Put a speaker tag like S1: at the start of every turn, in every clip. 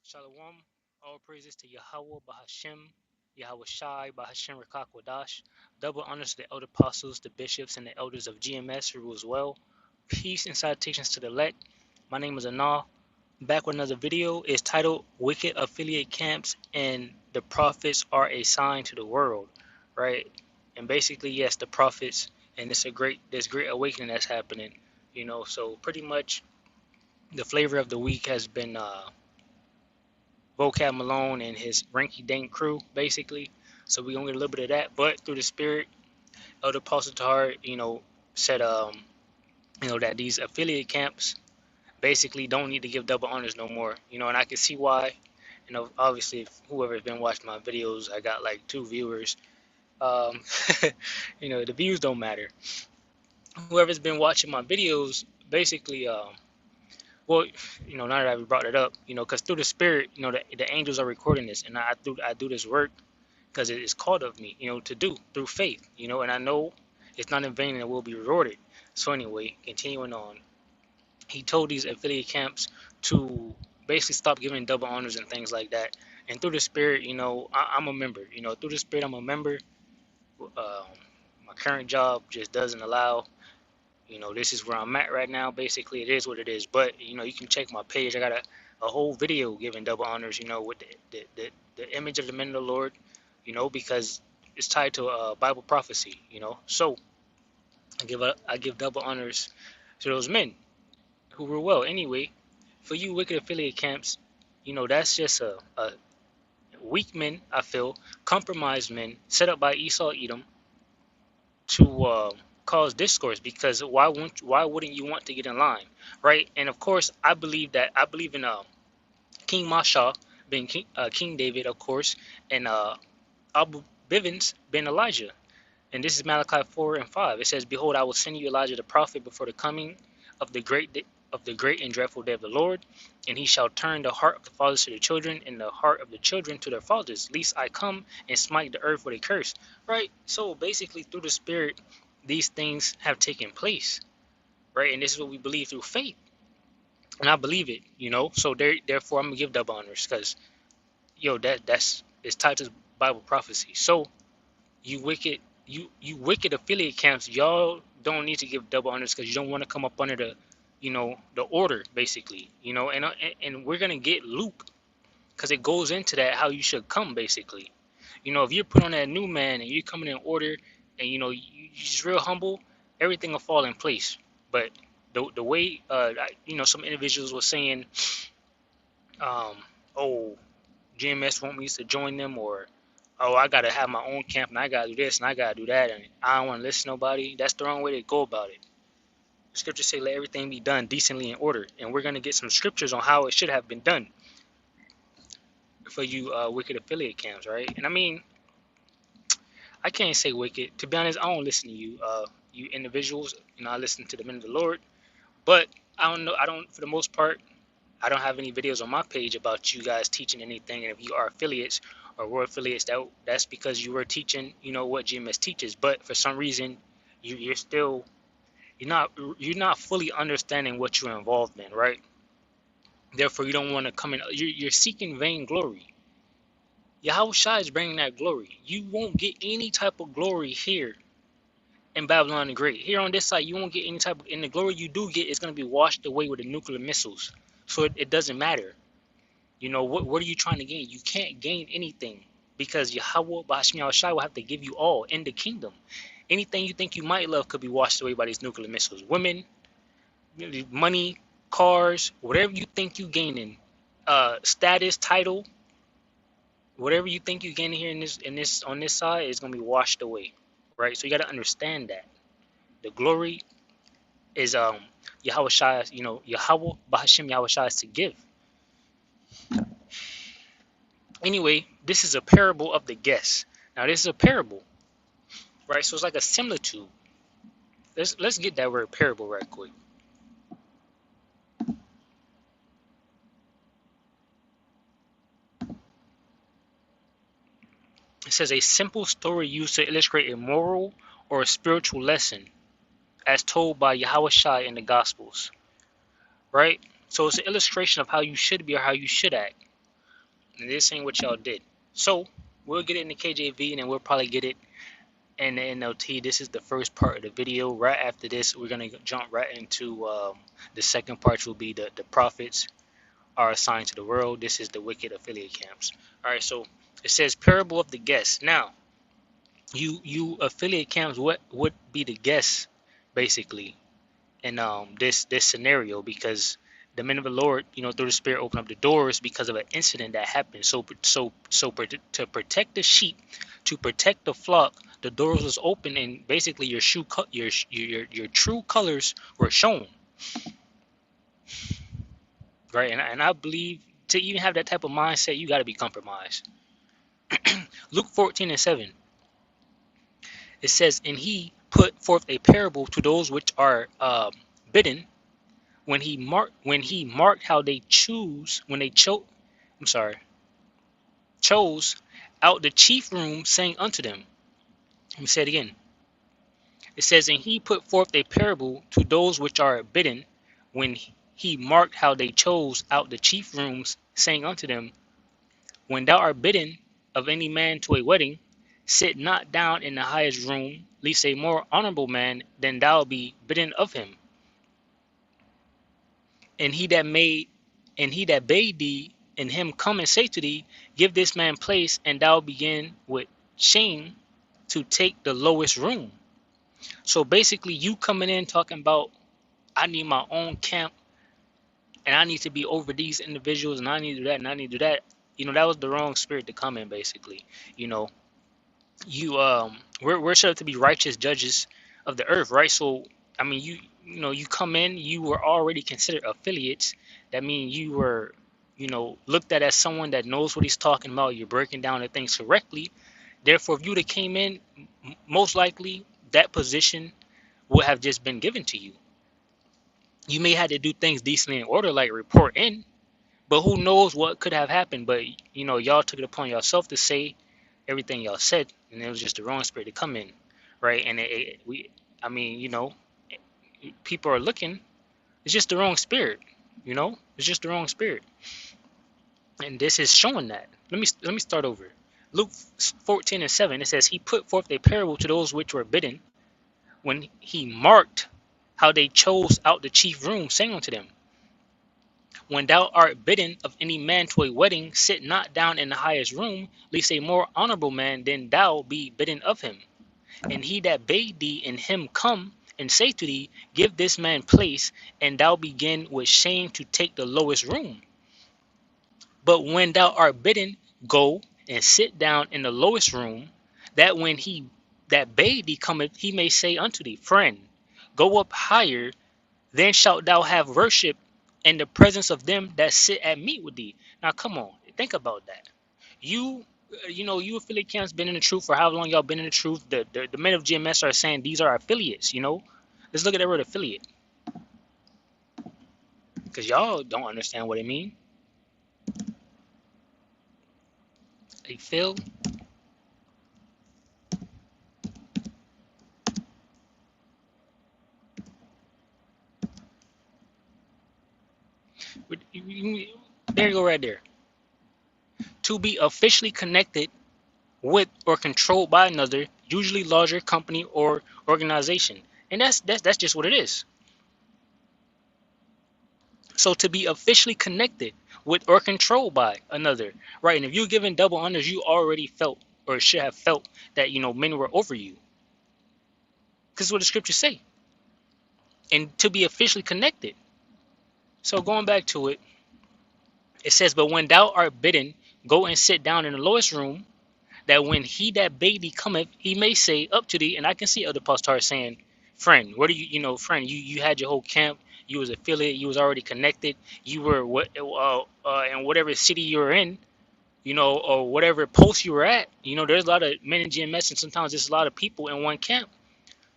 S1: Shalom. All praises to Yahweh Bahashem, Yahweh Shai, Bahashem Rakakwadash. Double honors to the elder apostles, the bishops, and the elders of GMS who rule as well. Peace and salutations to the elect. My name is Anah. Back with another video. It's titled Wicked Affiliate Camps and the Prophets Are a Sign to the World. Right? And basically, yes, the prophets, and there's great awakening that's happening. So pretty much the flavor of the week has been Vocab Malone and his Ranky Dank crew, basically. So we gonna get a little bit of that, but through the spirit, Elder Apostle Tahar, said that these affiliate camps basically don't need to give double honors no more. And I can see why. Obviously, if whoever's been watching my videos, I got like 2 viewers. Um, the views don't matter. Whoever's been watching my videos, basically, well, now that I brought it up, because through the spirit, the angels are recording this, and I do this work because it is called of me, to do through faith, and I know it's not in vain and it will be rewarded. So anyway, continuing on, he told these affiliate camps to basically stop giving double honors and things like that. And through the spirit, I'm a member. Through the spirit, I'm a member. My current job just doesn't allow. This is where I'm at right now. Basically, it is what it is. But you can check my page. I got a whole video giving double honors. With the image of the men of the Lord. Because it's tied to Bible prophecy. So I give double honors to those men who were well. Anyway, for you wicked affiliate camps, that's just a weak men. I feel compromised men set up by Esau Edom to cause discourse, because why wouldn't you want to get in line, right? And of course, I believe in King Masha being King David, of course, and Abu Bivens being Elijah. And this is Malachi 4:5. It says, "Behold, I will send you Elijah the prophet before the coming of the great and dreadful day of the Lord, and he shall turn the heart of the fathers to the children, and the heart of the children to their fathers, lest I come and smite the earth with a curse." Right? So basically, through the Spirit, these things have taken place. Right? And this is what we believe through faith. And I believe it, So therefore, I'm gonna give double honors, because that's it's tied to Bible prophecy. So you wicked affiliate camps, y'all don't need to give double honors, because you don't want to come up under the order, basically, and we're gonna get Luke, because it goes into that how you should come, basically. If you're put on that new man and you're coming in order, and you're just real humble, everything will fall in place. But the way some individuals were saying, um oh, GMS want me to join them, or oh, I gotta have my own camp and I gotta do this and I gotta do that, and I don't want to listen to nobody. That's the wrong way to go about it. The scriptures say let everything be done decently in order, and we're gonna get some scriptures on how it should have been done for you wicked affiliate camps, right? And I mean, I can't say wicked. To be honest, I don't listen to you, you individuals. I listen to the men of the Lord, but I don't know. I don't, for the most part, I don't have any videos on my page about you guys teaching anything. And if you are affiliates or were affiliates, that's because you were teaching, what GMS teaches. But for some reason, you're still you're not fully understanding what you're involved in, right? Therefore, you don't want to come in. You're seeking vain glory. Yahweh Shai is bringing that glory. You won't get any type of glory here in Babylon the Great. Here on this side, you won't get any type of, and the glory you do get is going to be washed away with the nuclear missiles. So it doesn't matter. What are you trying to gain? You can't gain anything, because Yahweh Ba'ashim Yahushai will have to give you all in the kingdom. Anything you think you might love could be washed away by these nuclear missiles. Women, money, cars, whatever you think you gaining, status, title, whatever you think you gaining here in this on this side is gonna be washed away, right? So you got to understand that the glory is Yahweh Shai, Yahweh Ba'ashim Yahushai is to give. Anyway, this is a parable of the guests. Now, this is a parable, right? So it's like a similitude. Let's get that word parable right quick. It says a simple story used to illustrate a moral or a spiritual lesson, as told by Yahweh Shai in the Gospels, right? So it's an illustration of how you should be or how you should act. And this ain't what y'all did. So we'll get it in the KJV, and then we'll probably get it in the NLT. This is the first part of the video. Right after this, we're gonna jump right into the second part. Will be the prophets are assigned to the world. This is the wicked affiliate camps. All right, so it says parable of the guests. Now, you affiliate camps, what would be the guests basically in this scenario? Because the men of the Lord, through the Spirit, open up the doors because of an incident that happened. To protect the sheep, to protect the flock, the doors was open, and basically your true colors were shown, right? And I believe to even have that type of mindset, you got to be compromised. Luke 14:7, it says, and he put forth a parable to those which are bidden, when he marked how they chose out the chief room, saying unto them. Let me say it again. It says, and he put forth a parable to those which are bidden, when he marked how they chose out the chief rooms, saying unto them, when thou art bidden of any man to a wedding, sit not down in the highest room, lest a more honorable man than thou be bidden of him. And he that bade thee and him come and say to thee, give this man place, and thou begin with shame to take the lowest room. So basically, you coming in talking about, I need my own camp, and I need to be over these individuals, and I need to do that, and I need to do that. That was the wrong spirit to come in, basically. We're set up to be righteous judges of the earth, right? So I mean, you come in, you were already considered affiliates. That means you were, looked at as someone that knows what he's talking about. You're breaking down the things correctly. Therefore, if you'd have came in, most likely that position would have just been given to you. You may have to do things decently in order, like report in, but who knows what could have happened. But y'all took it upon yourself to say everything y'all said, and it was just the wrong spirit to come in, right? And I mean, people are looking. It's just the wrong spirit, It's just the wrong spirit, and this is showing that. Let me start over. Luke 14:7. It says, he put forth a parable to those which were bidden, when he marked how they chose out the chief room, saying unto them, when thou art bidden of any man to a wedding, sit not down in the highest room, lest a more honorable man than thou be bidden of him. And he that bade thee and him come and say to thee, give this man place, and thou begin with shame to take the lowest room. But when thou art bidden, go and sit down in the lowest room, that when he that bade thee cometh, he may say unto thee, friend, go up higher, then shalt thou have worship in the presence of them that sit at meat with thee. Now come on, think about that. You affiliate camps been in the truth for how long y'all been in the truth. The men of GMS are saying these are affiliates. Let's look at that word affiliate, because y'all don't understand what it means. They feel. There you go, right there. To be officially connected with or controlled by another, usually larger company or organization, and that's just what it is. So to be officially connected with or controlled by another, right? And if you're given double honors, you already felt or should have felt that men were over you, because what the scriptures say. And to be officially connected. So going back to it, it says, but when thou art bidden, go and sit down in the lowest room, that when he that bade thee cometh, he may say up to thee. And I can see other pastors saying, friend, where do friend, you had your whole camp, you was affiliate, you was already connected, you were in whatever city you were in, or whatever post you were at. There's a lot of men in GMS, and sometimes there's a lot of people in one camp.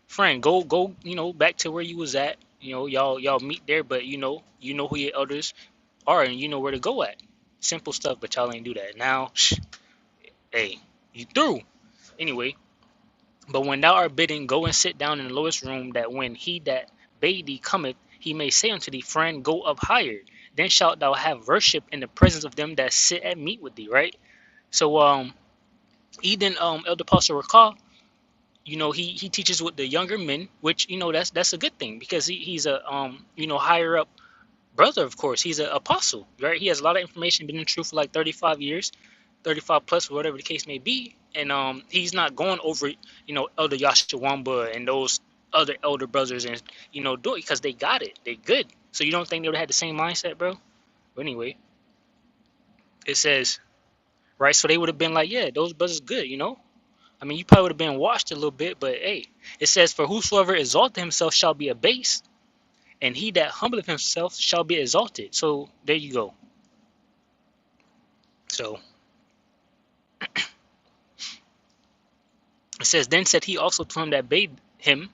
S1: Friend, go, back to where you was at. Y'all meet there, but you know who your elders are, and you know where to go at. Simple stuff, but y'all ain't do that. Now, hey, you through. Anyway, but when thou art bidden, go and sit down in the lowest room, that when he that bade thee cometh, he may say unto thee, friend, go up higher. then shalt thou have worship in the presence of them that sit at meat with thee, right? So even Elder Pastor Rakah, he teaches with the younger men, which that's a good thing, because he's a higher up brother. Of course, he's an apostle, right? He has a lot of information, been in truth for like 35 years, 35 plus, whatever the case may be. And he's not going over Elder Yashawamba and those other elder brothers, and do it because they got it, they good. So you don't think they would have had the same mindset, bro? But anyway, it says, right, so they would have been like, yeah, those brothers good. I mean, you probably would have been washed a little bit, but hey, it says, for whosoever exalteth himself shall be abased, and he that humbleth himself shall be exalted. So there you go. So it says, then said he also to him that bade him,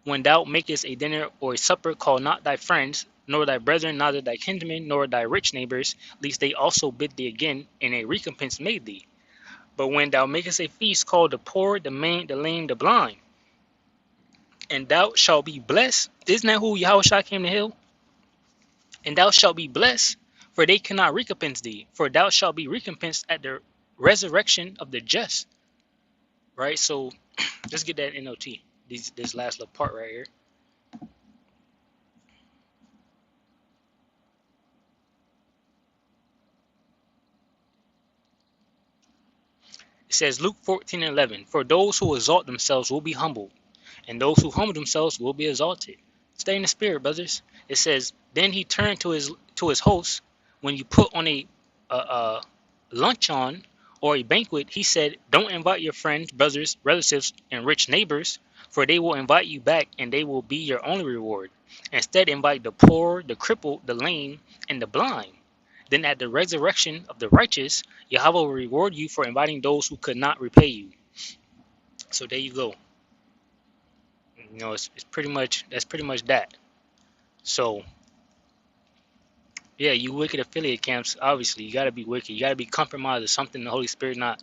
S1: when thou makest a dinner or a supper, call not thy friends, nor thy brethren, neither thy kinsmen, nor thy rich neighbors, lest they also bid thee again, and a recompense made thee. But when thou makest a feast, call the poor, the maimed, the lame, the blind, and thou shalt be blessed. Isn't that who Yahushua came to heal? And thou shalt be blessed, for they cannot recompense thee, for thou shalt be recompensed at the resurrection of the just. Right? So let's get that NOT. This last little part right here. It says Luke 14:11. For those who exalt themselves will be humbled, and those who humble themselves will be exalted. Stay in the spirit, brothers. It says, then he turned to his host. When you put on a luncheon or a banquet, he said, don't invite your friends, brothers, relatives, and rich neighbors, for they will invite you back, and they will be your only reward. Instead, invite the poor, the crippled, the lame, and the blind. Then at the resurrection of the righteous, Yahweh will reward you for inviting those who could not repay you. So there you go. It's pretty much, that's pretty much that. So yeah, you wicked affiliate camps, obviously you gotta be wicked. You gotta be compromised or something, the Holy Spirit not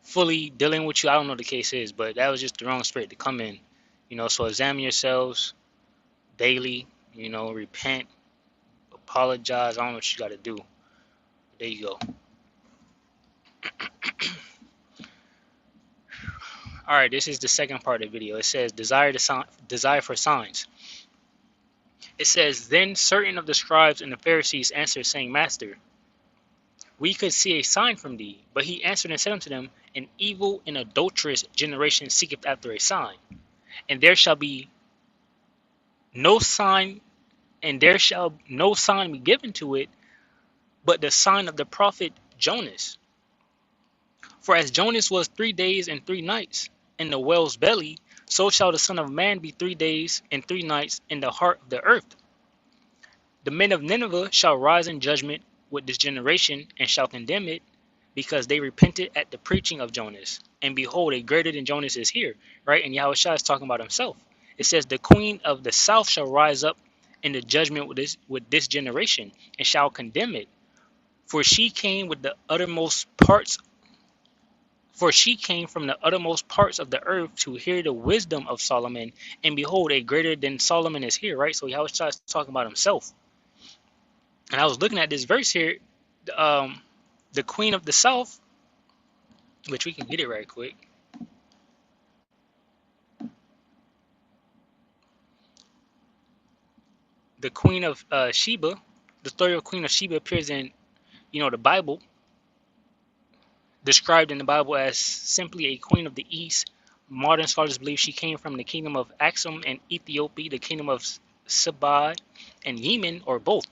S1: fully dealing with you. I don't know what the case is, but that was just the wrong spirit to come in. So examine yourselves daily, repent, apologize. I don't know what you gotta do. There you go. All right, this is the second part of the video. It says desire for signs. It says, then certain of the scribes and the Pharisees answered, saying, Master, we could see a sign from thee. But he answered and said unto them, an evil and adulterous generation seeketh after a sign, and there shall be no sign, and there shall no sign be given to it, but the sign of the prophet Jonas. For as Jonas was 3 days and 3 nights in the whale's belly, so shall the Son of Man be 3 days and 3 nights in the heart of the earth. The men of Nineveh shall rise in judgment with this generation, and shall condemn it, because they repented at the preaching of Jonas. And behold, a greater than Jonas is here. Right? And Yahushua is talking about himself. It says, the queen of the south shall rise up in the judgment with this generation, and shall condemn it. For she came from the uttermost parts of the earth to hear the wisdom of Solomon. And behold, a greater than Solomon is here. Right? So Yahushua is talking about himself. And I was looking at this verse here, the queen of the south, which we can get it right quick. The queen of Sheba, the story of Queen of Sheba appears in, the Bible, described in the Bible as simply a queen of the east. Modern scholars believe she came from the kingdom of Axum and Ethiopia, the kingdom of Saba and Yemen, or both.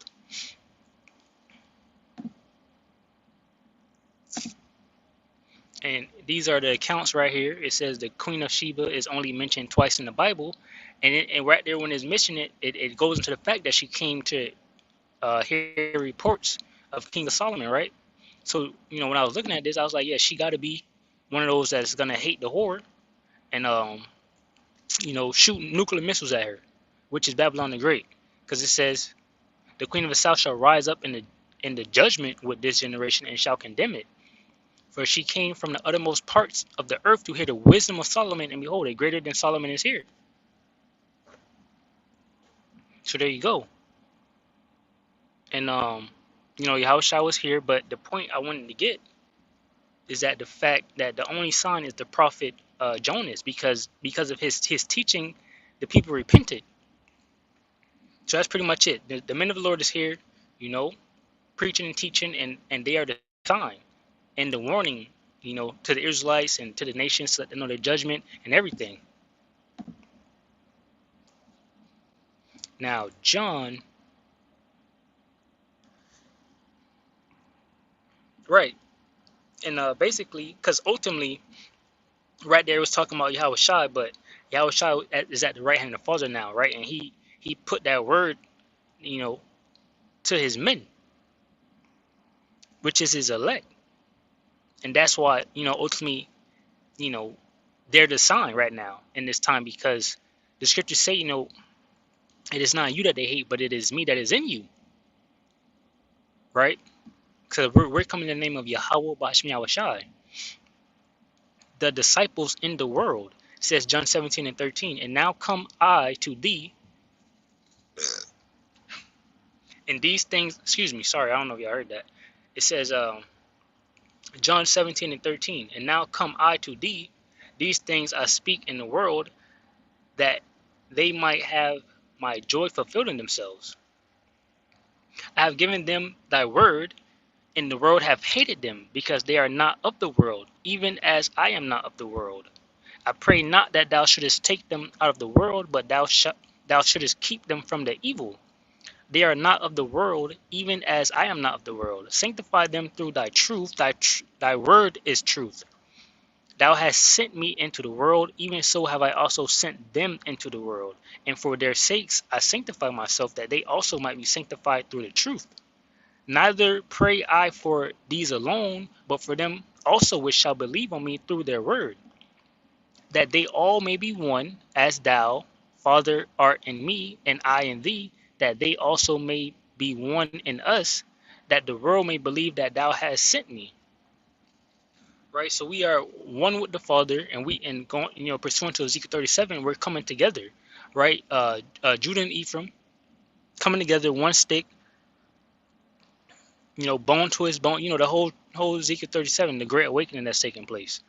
S1: And these are the accounts right here. It says the Queen of Sheba is only mentioned twice in the Bible. And right there when it's mentioned, it goes into the fact that she came to hear reports of King of Solomon, right? So, when I was looking at this, I was like, yeah, she got to be one of those that's going to hate the whore and, shoot nuclear missiles at her, which is Babylon the Great. Because it says, the Queen of the South shall rise up in the judgment with this generation, and shall condemn it. For she came from the uttermost parts of the earth to hear the wisdom of Solomon, and behold, a greater than Solomon is here. So there you go. And Yahushua was here, but the point I wanted to get is that the fact that the only sign is the prophet Jonas, because of his teaching, the people repented. So that's pretty much it. The men of the Lord is here, you know, preaching and teaching, and they are the sign and the warning, to the Israelites and to the nations, so that they know their judgment and everything. Now, John, right, and basically, because ultimately, right there, it was talking about Yahweh Shai, but Yahweh Shai is at the right hand of the Father now, right, and he put that word, you know, to his men, which is his elect, and that's why, ultimately, you know, they're the sign right now in this time, because the scriptures say, it is not you that they hate, but it is me that is in you, right? Because we're coming in the name of Yahweh Bashmi Awashai, the disciples in the world, says John 17:13. And now come I to thee, and these things, excuse me, sorry, I don't know if y'all heard that. It says, John 17:13. And now come I to thee, these things I speak in the world, that they might have my joy fulfilled in themselves. I have given them thy word, and the world have hated them, because they are not of the world, even as I am not of the world. I pray not that thou shouldest take them out of the world, but thou shouldest keep them from the evil. They are not of the world, even as I am not of the world. Sanctify them through thy truth. Thy word is truth. Thou hast sent me into the world, even so have I also sent them into the world. And for their sakes I sanctify myself, that they also might be sanctified through the truth. Neither pray I for these alone, but for them also which shall believe on me through their word, that they all may be one, as thou, Father, art in me, and I in thee, that they also may be one in us, that the world may believe that thou hast sent me. Right, so we are one with the Father, and going, pursuant to Ezekiel 37, we're coming together, right? Judah and Ephraim coming together, one stick, bone to his bone. The whole Ezekiel 37, the great awakening that's taking place.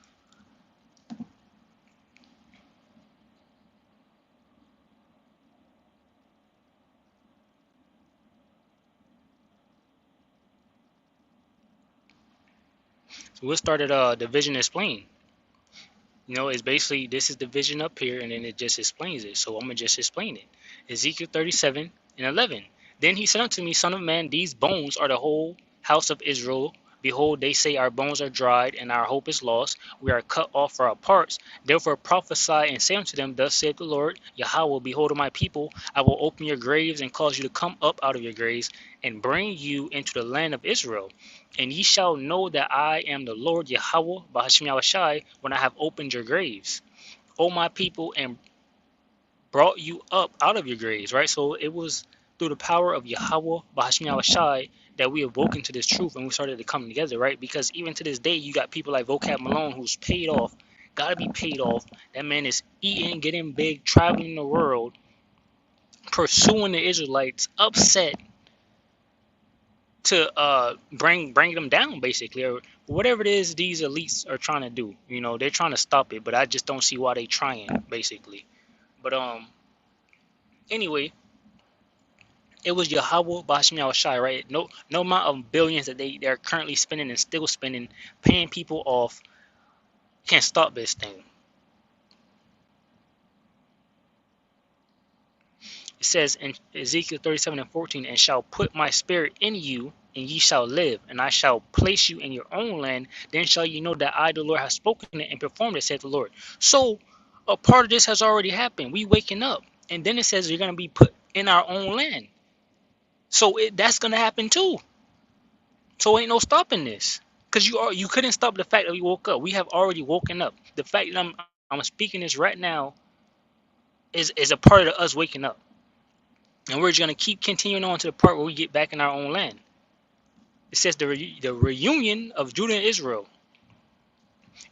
S1: So we'll start at the vision explained. It's basically, this is the vision up here, and then it just explains it. So I'm gonna just explain it. Ezekiel 37:11. Then he said unto me, Son of man, these bones are the whole house of Israel. Behold, they say, our bones are dried, and our hope is lost. We are cut off for our parts. Therefore prophesy and say unto them, Thus saith the Lord Yahweh, behold, my people, I will open your graves and cause you to come up out of your graves, and bring you into the land of Israel. And ye shall know that I am the Lord Yahweh Bahashim Yahushai, when I have opened your graves, O my people, and brought you up out of your graves. Right? So it was through the power of Yahweh Bahashim Yahushai that we awoke into this truth, and we started to come together, right? Because even to this day, you got people like Vocab Malone, who's paid off, gotta be paid off. That man is eating, getting big, traveling the world, pursuing the Israelites, upset to bring them down, basically, or whatever it is these elites are trying to do. They're trying to stop it, but I just don't see why they trying, basically. But anyway, it was Yahweh Bashim Yahushai, right? No amount of billions that they're currently spending and still spending, paying people off, can't stop this thing. It says in Ezekiel 37:14, and shall put my spirit in you, and ye shall live, and I shall place you in your own land. Then shall you know that I, the Lord, have spoken it and performed it, saith the Lord. So a part of this has already happened. We waking up, and then it says you're gonna be put in our own land. So that's gonna happen too. So ain't no stopping this, because you couldn't stop the fact that we woke up. We have already woken up. The fact that I'm speaking this right now is a part of us waking up. And we're going to keep continuing on to the part where we get back in our own land. It says the reunion of Judah and Israel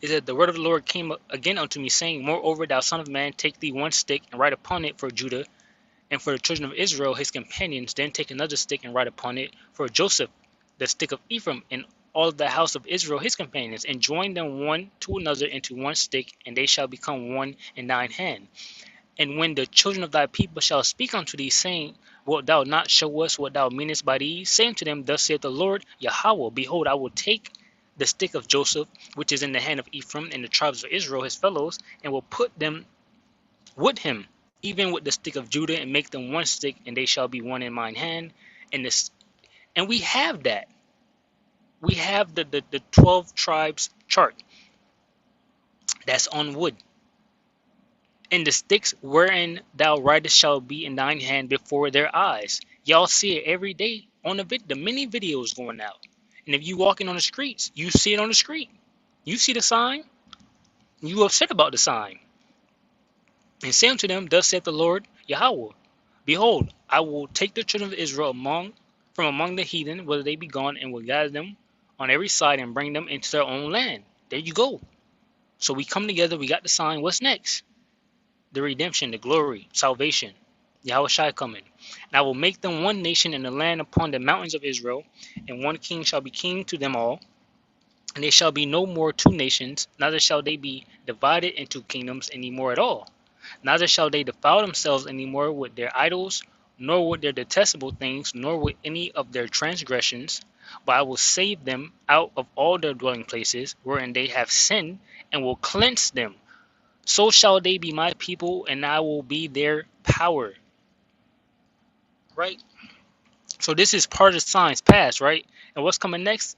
S1: is that the word of the Lord came again unto me, saying, Moreover, thou son of man, take thee one stick and write upon it for Judah And for the children of Israel, his companions, then take another stick and write upon it, for Joseph, the stick of Ephraim, and all of the house of Israel, his companions, and join them one to another into one stick, and they shall become one in thine hand. And when the children of thy people shall speak unto thee, saying, wilt thou not show us what thou meanest by these? Say unto them, thus saith the Lord Yahweh, behold, I will take the stick of Joseph, which is in the hand of Ephraim, and the tribes of Israel, his fellows, and will put them with him, even with the stick of Judah, and make them one stick, and they shall be one in mine hand. And we have that. We have the 12 tribes chart that's on wood. And the sticks wherein thou writest shall be in thine hand before their eyes. Y'all see it every day on the many videos going out. And if you walking on the streets, you see it on the street. You see the sign, you upset about the sign. And say unto them, thus saith the Lord Yahweh, behold, I will take the children of Israel from among the heathen, whether they be gone, and will gather them on every side and bring them into their own land. There you go. So we come together, we got the sign. What's next? The redemption, the glory, salvation. Yahweh Shai coming. And I will make them one nation in the land upon the mountains of Israel, and one king shall be king to them all. And they shall be no more two nations, neither shall they be divided into kingdoms any more at all. Neither shall they defile themselves any more with their idols, nor with their detestable things, nor with any of their transgressions. But I will save them out of all their dwelling places, wherein they have sinned, and will cleanse them. So shall they be my people, and I will be their power. Right? So this is part of the signs past, right? And what's coming next?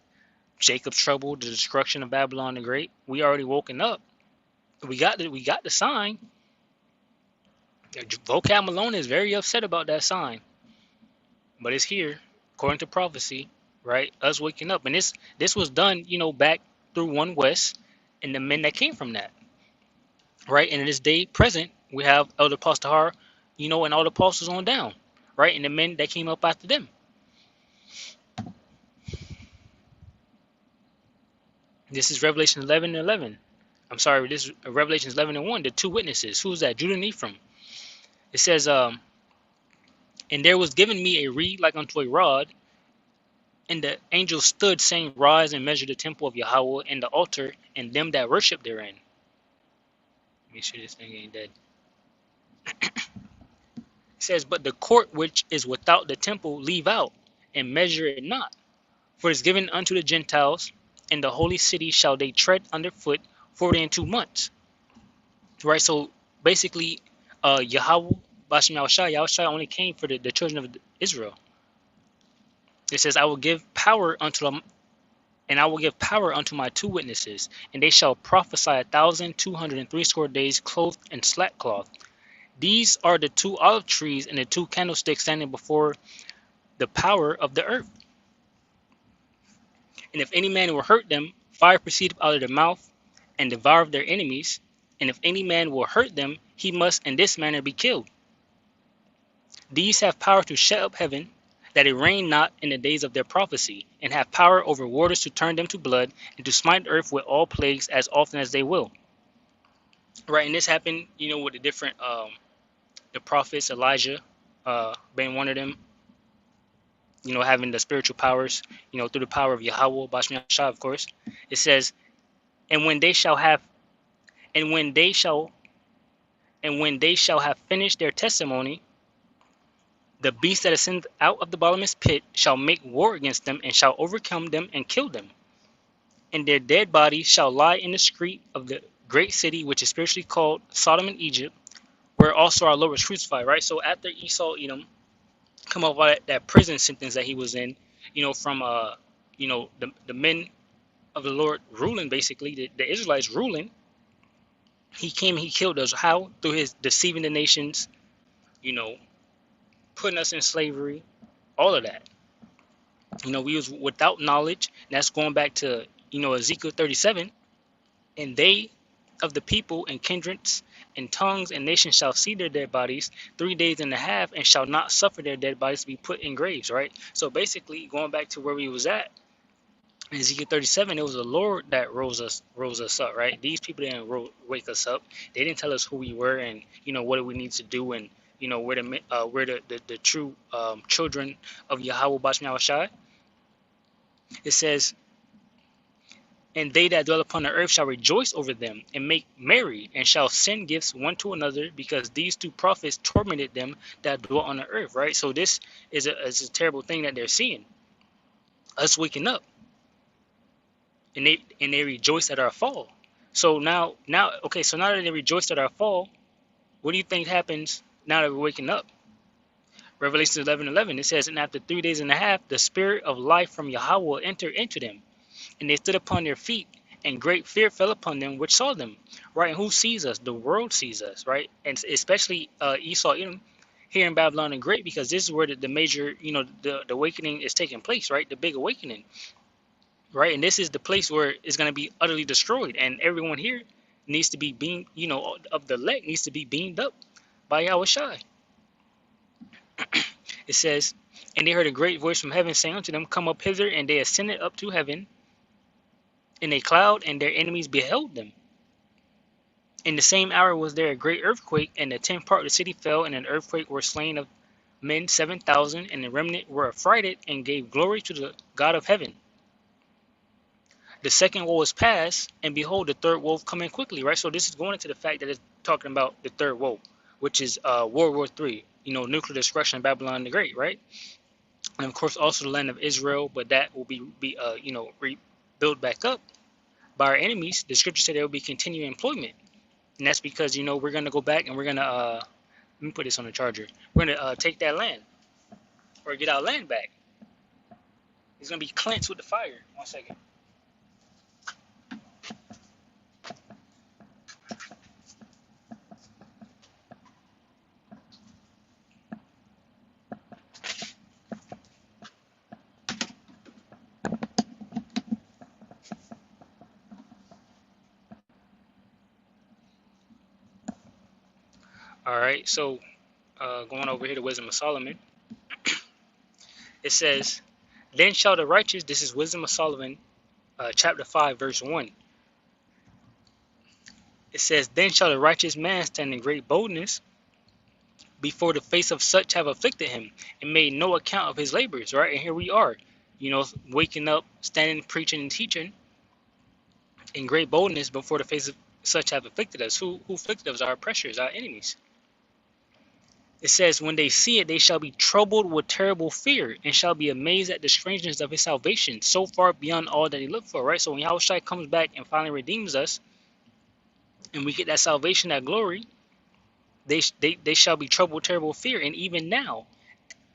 S1: Jacob's trouble, the destruction of Babylon the Great. We already woken up. We got the sign. Vocab Malone is very upset about that sign. But it's here, according to prophecy, right? Us waking up. And this was done, back through One West and the men that came from that. Right? And in this day present, we have Elder Pastor, and all the apostles on down, right? And the men that came up after them. This is Revelation 11:11. I'm sorry, this is Revelation 11:1. The two witnesses. Who's that? Judah and Ephraim. It says, and there was given me a reed like unto a rod, and the angel stood, saying, rise and measure the temple of Yahweh and the altar and them that worship therein. Make sure this thing ain't dead. It says, but the court which is without the temple leave out, and measure it not. For it is given unto the Gentiles, and the holy city shall they tread underfoot 42 months. Right, so basically, Yahweh, Bashem Yahushua only came for the children of Israel. It says, I will give power unto them, and I will give power unto my two witnesses, and they shall prophesy 1,260 days clothed in sackcloth. These are the two olive trees and the two candlesticks standing before the power of the earth. And if any man will hurt them, fire proceedeth out of their mouth, and devour their enemies. And if any man will hurt them, he must in this manner be killed. These have power to shut up heaven, that it rain not in the days of their prophecy, and have power over waters to turn them to blood, and to smite the earth with all plagues as often as they will. Right, and this happened, with the different the prophets, Elijah being one of them, having the spiritual powers, through the power of Yahweh, Bashem Yahushua, of course. It says, and when they shall have finished their testimony, the beast that ascended out of the bottomless pit shall make war against them, and shall overcome them and kill them. And their dead bodies shall lie in the street of the great city, which is spiritually called Sodom and Egypt, where also our Lord was crucified, right? So after Esau, come up with that prison sentence that he was in, from the men of the Lord ruling, basically the Israelites ruling, he came and he killed us. How? Through his deceiving the nations, putting us in slavery, all of that. We was without knowledge, and that's going back to Ezekiel 37. And they of the people and kindreds and tongues and nations shall see their dead bodies 3 days and a half, and shall not suffer their dead bodies to be put in graves. Right. So basically, going back to where we was at in Ezekiel 37, it was the Lord that rose us up. Right. These people didn't wake us up. They didn't tell us who we were and what do we need to do and you know, we're the true children of Yahweh Bashmi Shai. It says, and they that dwell upon the earth shall rejoice over them and make merry, and shall send gifts one to another, because these two prophets tormented them that dwell on the earth. Right. So this is a terrible thing that they're seeing, us waking up, and they rejoice at our fall. So now okay. So now that they rejoiced at our fall, what do you think happens now that we're waking up? Revelation 11:11, it says, and after 3 days and a half, the spirit of life from Yahweh will enter into them. And they stood upon their feet, and great fear fell upon them which saw them. Right? And who sees us? The world sees us, right? And especially Esau, here in Babylon the Great, because this is where the major, the awakening is taking place, right? The big awakening, right? And this is the place where it's going to be utterly destroyed. And everyone here needs to be beamed, of the elect needs to be beamed up by Yahweh Shai. It says, and they heard a great voice from heaven saying unto them, come up hither, and they ascended up to heaven in a cloud, and their enemies beheld them. In the same hour was there a great earthquake, and the 10th part of the city fell, and in an earthquake were slain of men 7,000, and the remnant were affrighted, and gave glory to the God of heaven. The second woe is past, and behold, the third woe coming quickly, right? So this is going into the fact that it's talking about the third woe, which is World War III, nuclear destruction of Babylon the Great, right? And of course also the land of Israel, but that will be rebuilt back up by our enemies. The scripture said there will be continuing employment, and that's because we're gonna go back and we're gonna let me put this on the charger. We're gonna take that land or get our land back. It's gonna be cleansed with the fire. 1 second. All right, so going over here to Wisdom of Solomon, it says, then shall the righteous, this is Wisdom of Solomon, chapter 5, verse 1. It says, then shall the righteous man stand in great boldness before the face of such have afflicted him, and made no account of his labors, right? And here we are, waking up, standing, preaching, and teaching in great boldness before the face of such have afflicted us. Who afflicted us? Our oppressors, our enemies. It says, when they see it, they shall be troubled with terrible fear, and shall be amazed at the strangeness of his salvation, so far beyond all that he looked for, right? So when Yahushua comes back and finally redeems us, and we get that salvation, that glory, they shall be troubled with terrible fear. And even now,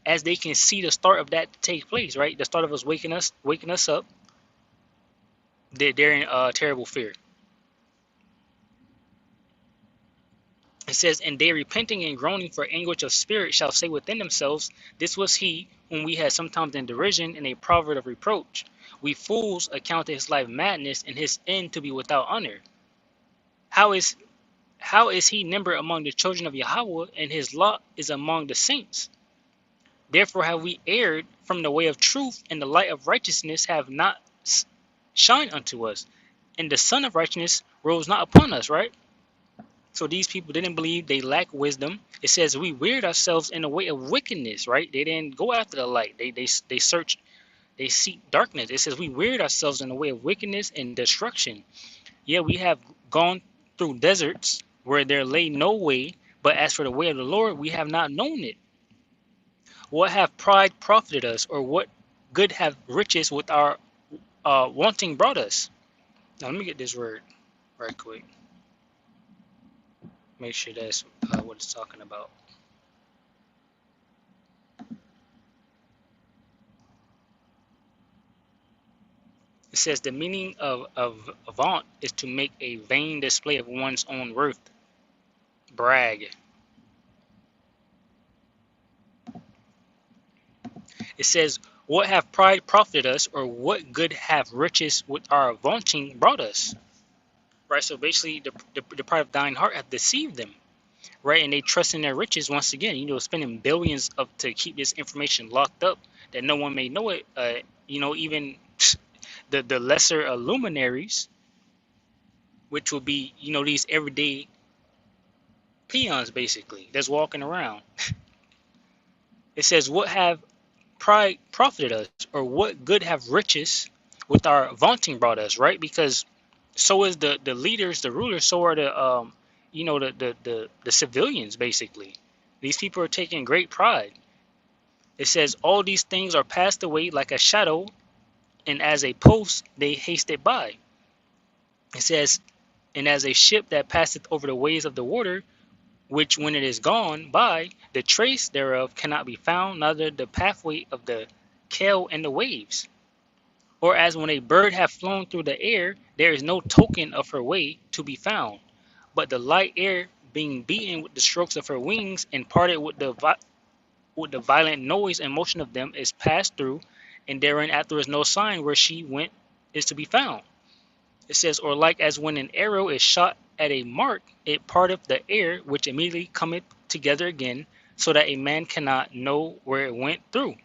S1: as they can see the start of that take place, right? The start of us waking us up, they're in terrible fear. It says, and they repenting and groaning for anguish of spirit shall say within themselves, this was he whom we had sometimes in derision and a proverb of reproach. We fools account his life madness, and his end to be without honor. How is he number among the children of Yahweh, and his lot is among the saints? Therefore have we erred from the way of truth, and the light of righteousness have not shined unto us, and the sun of righteousness rose not upon us, right? So these people didn't believe, they lack wisdom. It says we weird ourselves in the way of wickedness, right? They didn't go after the light. They search, they seek darkness. It says we weird ourselves in the way of wickedness and destruction. Yeah, we have gone through deserts where there lay no way, but as for the way of the Lord, we have not known it. What have pride profited us, or what good have riches with our wanting brought us? Now let me get this word right quick. Make sure that's what it's talking about. It says the meaning of vaunt is to make a vain display of one's own worth. Brag. It says, what have pride profited us, or what good have riches with our vaunting brought us? Right, so basically the pride of thine heart have deceived them. Right, and they trust in their riches once again, spending billions to keep this information locked up that no one may know it. Even the lesser luminaries, which will be these everyday peons basically that's walking around. It says, what have pride profited us, or what good have riches with our vaunting brought us, right? Because so is the leaders, the rulers, so are the the civilians basically. These people are taking great pride. It says all these things are passed away like a shadow, and as a post they hasted by. It says, and as a ship that passeth over the waves of the water, which when it is gone by, the trace thereof cannot be found, neither the pathway of the gale and the waves. Or as when a bird hath flown through the air, there is no token of her way to be found, but the light air being beaten with the strokes of her wings, and parted with the violent noise and motion of them, is passed through, and therein after is no sign where she went is to be found. It says, or like as when an arrow is shot at a mark, it parteth the air, which immediately cometh together again, so that a man cannot know where it went through.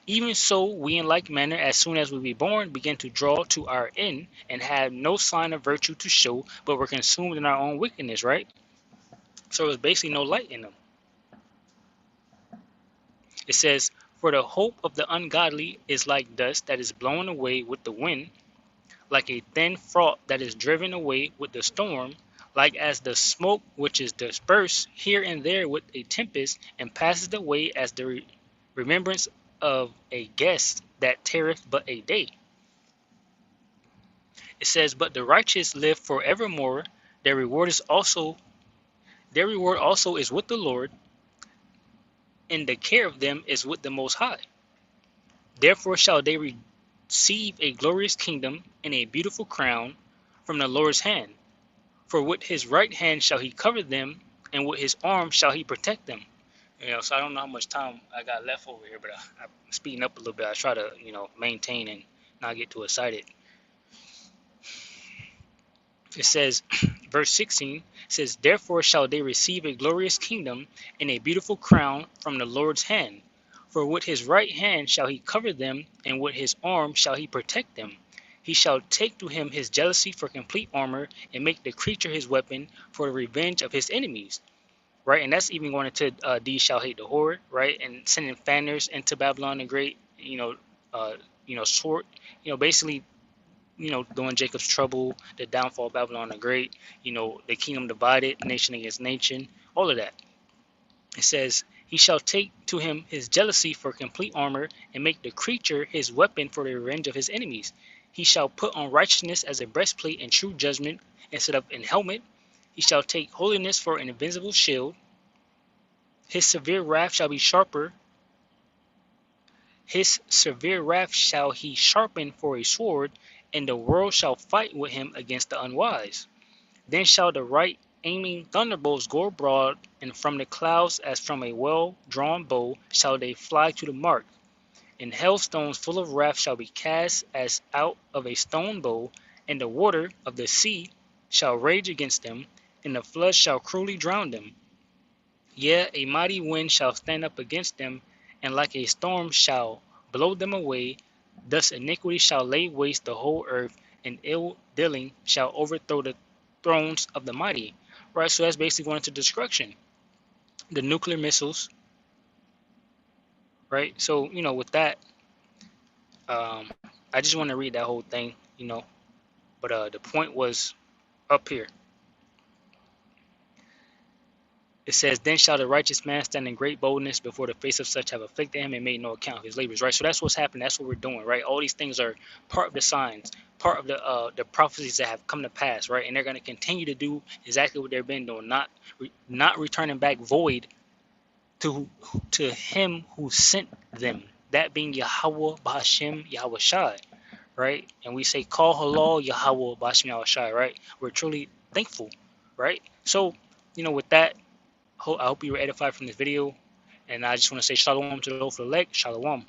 S1: Even so, we in like manner, as soon as we be born, begin to draw to our end, and have no sign of virtue to show, but we're consumed in our own wickedness, right? So there's basically no light in them. It says, for the hope of the ungodly is like dust that is blown away with the wind, like a thin froth that is driven away with the storm, like as the smoke which is dispersed here and there with a tempest, and passes away as the remembrance of a guest that tarrieth but a day. It says, but the righteous live forevermore, their reward is also their reward also is with the Lord, and the care of them is with the Most High. Therefore shall they receive a glorious kingdom and a beautiful crown from the Lord's hand. For with his right hand shall he cover them, and with his arm shall he protect them. So I don't know how much time I got left over here, but I'm speeding up a little bit. I try to, maintain and not get too excited. It says, verse 16 says, therefore shall they receive a glorious kingdom and a beautiful crown from the Lord's hand. For with his right hand shall he cover them, and with his arm shall he protect them. He shall take to him his jealousy for complete armor, and make the creature his weapon for the revenge of his enemies. Right, and that's even going into these shall hate the whore, right, and sending fanners into Babylon the Great, sword, basically, during Jacob's trouble, the downfall of Babylon the Great, the kingdom divided, nation against nation, all of that. It says, he shall take to him his jealousy for complete armor, and make the creature his weapon for the revenge of his enemies. He shall put on righteousness as a breastplate, and true judgment instead of an helmet. He shall take holiness for an invincible shield. His severe wrath shall be sharper. His severe wrath shall he sharpen for a sword, and the world shall fight with him against the unwise. Then shall the right aiming thunderbolts go abroad, and from the clouds as from a well-drawn bow shall they fly to the mark. And hailstones full of wrath shall be cast as out of a stone bow, and the water of the sea shall rage against them, and the flood shall cruelly drown them. Yea, a mighty wind shall stand up against them, and like a storm shall blow them away. Thus iniquity shall lay waste the whole earth, and ill dealing shall overthrow the thrones of the mighty. Right, so that's basically going into destruction. The nuclear missiles, right? So, with that, I just want to read that whole thing, but the point was up here. It says, then shall the righteous man stand in great boldness before the face of such have afflicted him, and made no account of his labors, right? So that's what's happening. That's what we're doing, right? All these things are part of the signs, part of the prophecies that have come to pass, right? And they're going to continue to do exactly what they've been doing, not returning back void to him who sent them, that being Yahweh Ba'ashem Yahweh Shai, right? And we say, call halal Yahweh Ba'ashem Yahweh Shai, right? We're truly thankful, right? So, with that, I hope you were edified from this video, and I just want to say shalom to the elect. Shalom.